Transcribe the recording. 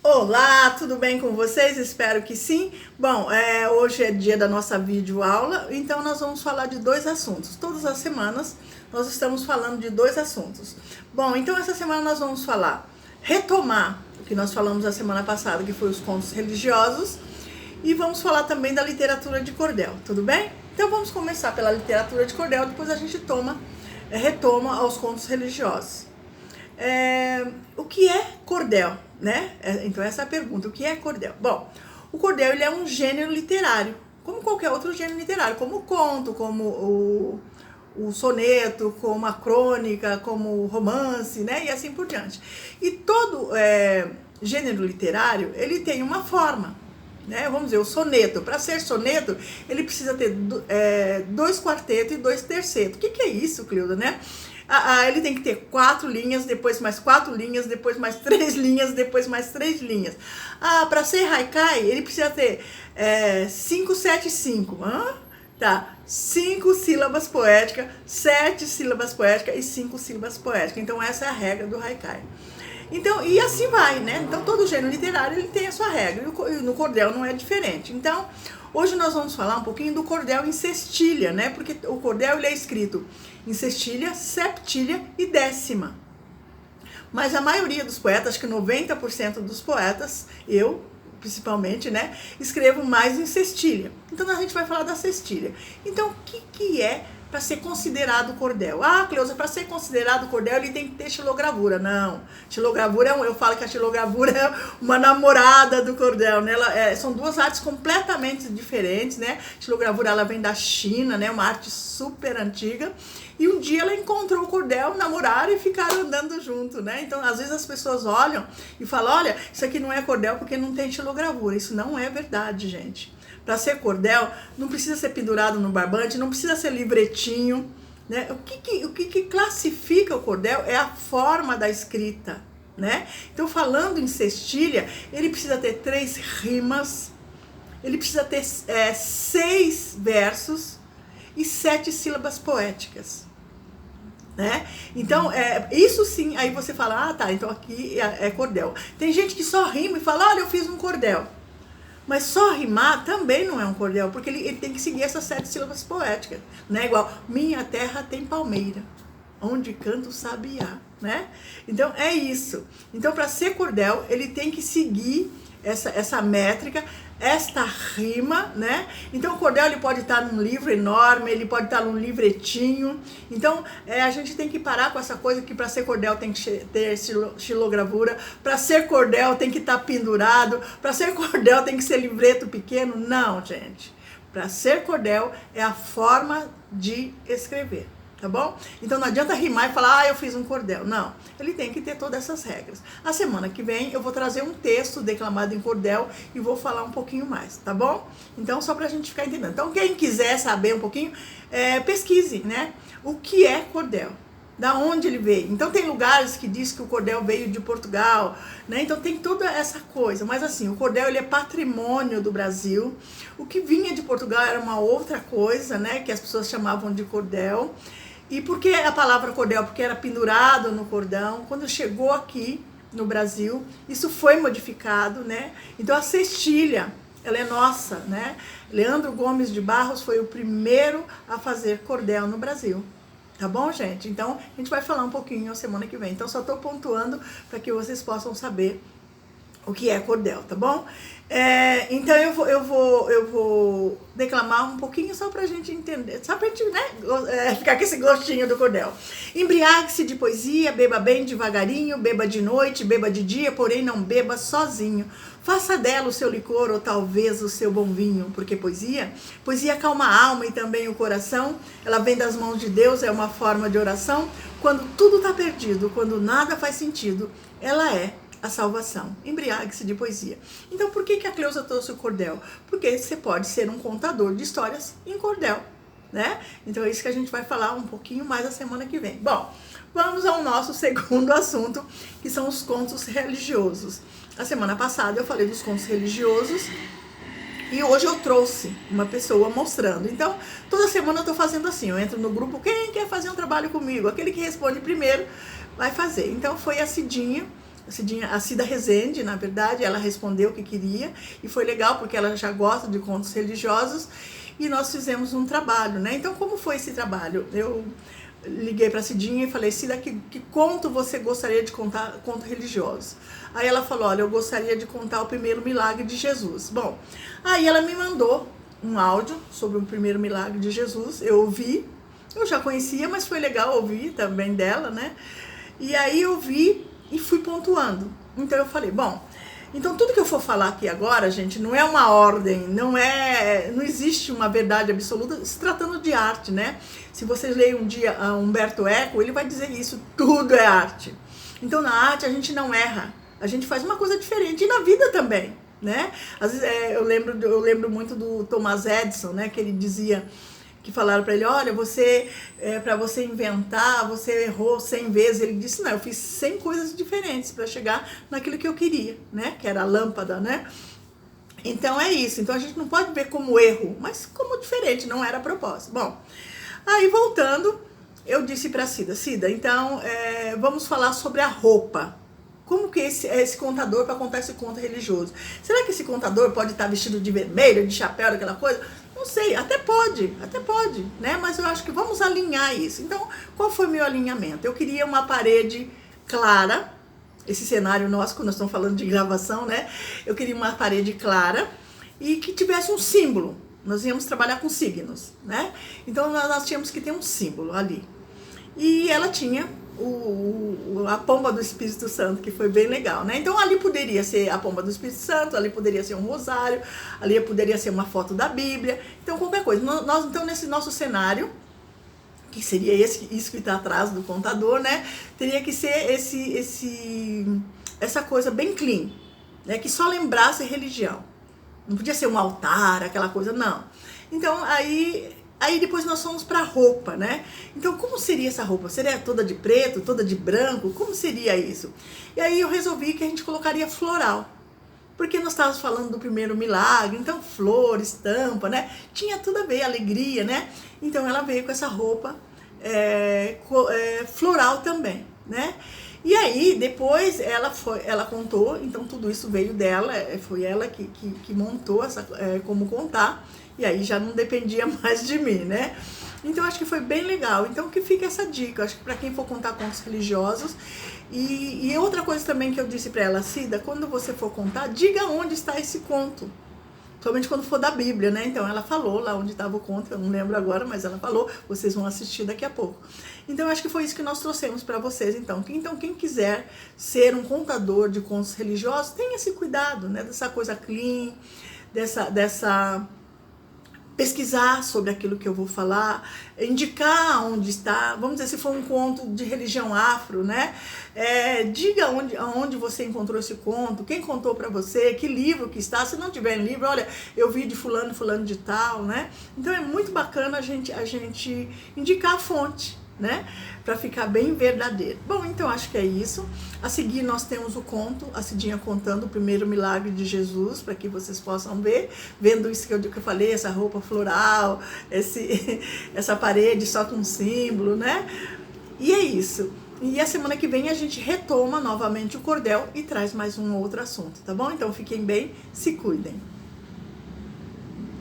Olá, tudo bem com vocês? Espero que sim. Bom, hoje é dia da nossa videoaula, então nós vamos falar de dois assuntos. Todas as semanas nós estamos falando de dois assuntos. Bom, então essa semana nós vamos retomar o que nós falamos a semana passada, que foi os contos religiosos, e vamos falar também da literatura de cordel, tudo bem? Então vamos começar pela literatura de cordel, depois a gente retoma aos contos religiosos. O que é cordel, né? Então essa é a pergunta, o que é cordel? Bom, o cordel ele é um gênero literário, como qualquer outro gênero literário, como o conto, como o soneto, como a crônica, como o romance, né? E assim por diante. E todo gênero literário, ele tem uma forma, né? Vamos dizer, o soneto, para ser soneto, ele precisa ter dois quartetos e dois tercetos. O que é isso, Cleuda, né? Ele tem que ter 4 linhas, depois mais 4 linhas, depois mais 3 linhas, depois mais 3 linhas. Para ser haikai, ele precisa ter 5, 7, 5. Tá, 5 sílabas poéticas, 7 sílabas poéticas e 5 sílabas poéticas. Então essa é a regra do haikai. Então, e assim vai, né? Então todo gênero literário ele tem a sua regra, e no cordel não é diferente. Então, hoje nós vamos falar um pouquinho do cordel em sextilha, né? Porque o cordel ele é escrito em sextilha, septilha e décima. Mas a maioria dos poetas, acho que 90% dos poetas, eu principalmente, né, escrevo mais em sextilha. Então a gente vai falar da sextilha. Então o que é para ser considerado cordel? Cleusa, para ser considerado cordel ele tem que ter xilogravura. Não, xilogravura eu falo que a xilogravura é uma namorada do cordel, né? São duas artes completamente diferentes, né? A xilogravura ela vem da China, né? Uma arte super antiga. E um dia ela encontrou o cordel, namoraram e ficaram andando junto, né? Então, às vezes as pessoas olham e falam, olha, isso aqui não é cordel porque não tem xilogravura. Isso não é verdade, gente. Para ser cordel, não precisa ser pendurado no barbante, não precisa ser livretinho, né? O que classifica o cordel é a forma da escrita, né? Então, falando em sextilha, ele precisa ter 3 rimas, ele precisa ter 6 versos e 7 sílabas poéticas, né? Então, isso sim, aí você fala, tá, então aqui é cordel. Tem gente que só rima e fala, olha, eu fiz um cordel. Mas só rimar também não é um cordel, porque ele tem que seguir essas 7 sílabas poéticas, né? Igual, minha terra tem palmeira, onde canta o sabiá, né? Então, é isso. Então, para ser cordel, ele tem que seguir essa métrica, esta rima, né? Então o cordel ele pode estar num livro enorme, ele pode estar num livretinho. Então a gente tem que parar com essa coisa que para ser cordel tem que ter xilogravura, para ser cordel tem que estar pendurado, para ser cordel tem que ser livreto pequeno. Não, gente. Para ser cordel é a forma de escrever. Tá bom? Então não adianta rimar e falar, eu fiz um cordel. Não, ele tem que ter todas essas regras. A semana que vem eu vou trazer um texto declamado em cordel e vou falar um pouquinho mais, tá bom? Então só pra gente ficar entendendo. Então quem quiser saber um pouquinho, pesquise, né? O que é cordel? Da onde ele veio? Então tem lugares que diz que o cordel veio de Portugal, né? Então tem toda essa coisa, mas assim, o cordel ele é patrimônio do Brasil. O que vinha de Portugal era uma outra coisa, né? Que as pessoas chamavam de cordel. E por que a palavra cordel? Porque era pendurado no cordão. Quando chegou aqui no Brasil, isso foi modificado, né? Então a cestilha, ela é nossa, né? Leandro Gomes de Barros foi o primeiro a fazer cordel no Brasil. Tá bom, gente? Então a gente vai falar um pouquinho na semana que vem. Então só estou pontuando para que vocês possam saber o que é cordel, tá bom? Então eu vou declamar um pouquinho só pra gente entender, só pra gente, né, ficar com esse gostinho do cordel. Embriague-se de poesia, beba bem devagarinho, beba de noite, beba de dia, porém não beba sozinho. Faça dela o seu licor ou talvez o seu bom vinho, porque poesia acalma a alma e também o coração. Ela vem das mãos de Deus, é uma forma de oração. Quando tudo tá perdido, quando nada faz sentido, ela é a salvação. Embriague-se de poesia. Então, por que a Cleusa trouxe o cordel? Porque você pode ser um contador de histórias em cordel, né? Então, é isso que a gente vai falar um pouquinho mais a semana que vem. Bom, vamos ao nosso segundo assunto, que são os contos religiosos. A semana passada eu falei dos contos religiosos e hoje eu trouxe uma pessoa mostrando. Então, toda semana eu tô fazendo assim, eu entro no grupo, quem quer fazer um trabalho comigo? Aquele que responde primeiro vai fazer. Então, foi a Cidinha A Cida Rezende, na verdade, ela respondeu o que queria, e foi legal, porque ela já gosta de contos religiosos, e nós fizemos um trabalho, né? Então, como foi esse trabalho? Eu liguei para a Cidinha e falei: Cida, que conto você gostaria de contar, conto religioso? Aí ela falou: olha, eu gostaria de contar o primeiro milagre de Jesus. Bom, aí ela me mandou um áudio sobre o primeiro milagre de Jesus, eu ouvi, eu já conhecia, mas foi legal ouvir também dela, né? E aí eu vi e fui pontuando. Então eu falei: bom, então tudo que eu for falar aqui agora, gente, não é uma ordem, não existe uma verdade absoluta, se tratando de arte, né? Se vocês leem um dia Humberto Eco, ele vai dizer isso: tudo é arte. Então na arte a gente não erra, a gente faz uma coisa diferente, e na vida também, né? Às vezes eu lembro muito do Thomas Edison, né? Que ele dizia, que falaram para ele: olha, para você inventar, você errou 100 vezes. Ele disse: não, eu fiz 100 coisas diferentes para chegar naquilo que eu queria, né? Que era a lâmpada, né? Então é isso. Então a gente não pode ver como erro, mas como diferente, não era a propósito. Bom, aí voltando, eu disse para Cida, então vamos falar sobre a roupa. Como que esse contador, para contar esse conto religioso, será que esse contador pode estar vestido de vermelho, de chapéu, aquela coisa? Não sei, até pode, né? Mas eu acho que vamos alinhar isso. Então, qual foi o meu alinhamento? Eu queria uma parede clara, esse cenário nosso, quando nós estamos falando de gravação, né? Eu queria uma parede clara e que tivesse um símbolo. Nós íamos trabalhar com signos, né? Então, nós tínhamos que ter um símbolo ali. E ela tinha a pomba do Espírito Santo, que foi bem legal, né? Então ali poderia ser a pomba do Espírito Santo, ali poderia ser um rosário, ali poderia ser uma foto da Bíblia, então qualquer coisa. Então nesse nosso cenário, que seria isso que está atrás do contador, né? Teria que ser essa coisa bem clean, né? Que só lembrasse religião. Não podia ser um altar, aquela coisa, não. Então aí depois nós fomos para a roupa, né? Então, como seria essa roupa? Seria toda de preto, toda de branco? Como seria isso? E aí eu resolvi que a gente colocaria floral. Porque nós estávamos falando do primeiro milagre, então flor, estampa, né? Tinha tudo a ver, alegria, né? Então ela veio com essa roupa floral também, né? E aí, depois ela contou, então tudo isso veio dela, foi ela que montou como contar. E aí já não dependia mais de mim, né? Então acho que foi bem legal. Então que fica essa dica, acho que para quem for contar contos religiosos. E outra coisa também que eu disse para ela: Cida, quando você for contar, diga onde está esse conto. Somente quando for da Bíblia, né? Então ela falou lá onde estava o conto, eu não lembro agora, mas ela falou, vocês vão assistir daqui a pouco. Então acho que foi isso que nós trouxemos para vocês. Então quem quiser ser um contador de contos religiosos, tenha esse cuidado, né? Dessa coisa clean, dessa pesquisar sobre aquilo que eu vou falar, indicar onde está, vamos dizer, se for um conto de religião afro, né? Diga onde você encontrou esse conto, quem contou para você, que livro que está, se não tiver livro, olha, eu vi de fulano de tal, né? Então é muito bacana a gente indicar a fonte, né? Para ficar bem verdadeiro. Bom, então acho que é isso. A seguir nós temos o conto, a Cidinha contando o primeiro milagre de Jesus, para que vocês possam ver, vendo isso que eu falei, essa roupa floral, essa parede só com um símbolo, né? E é isso. E a semana que vem a gente retoma novamente o cordel e traz mais um outro assunto, tá bom? Então fiquem bem, se cuidem.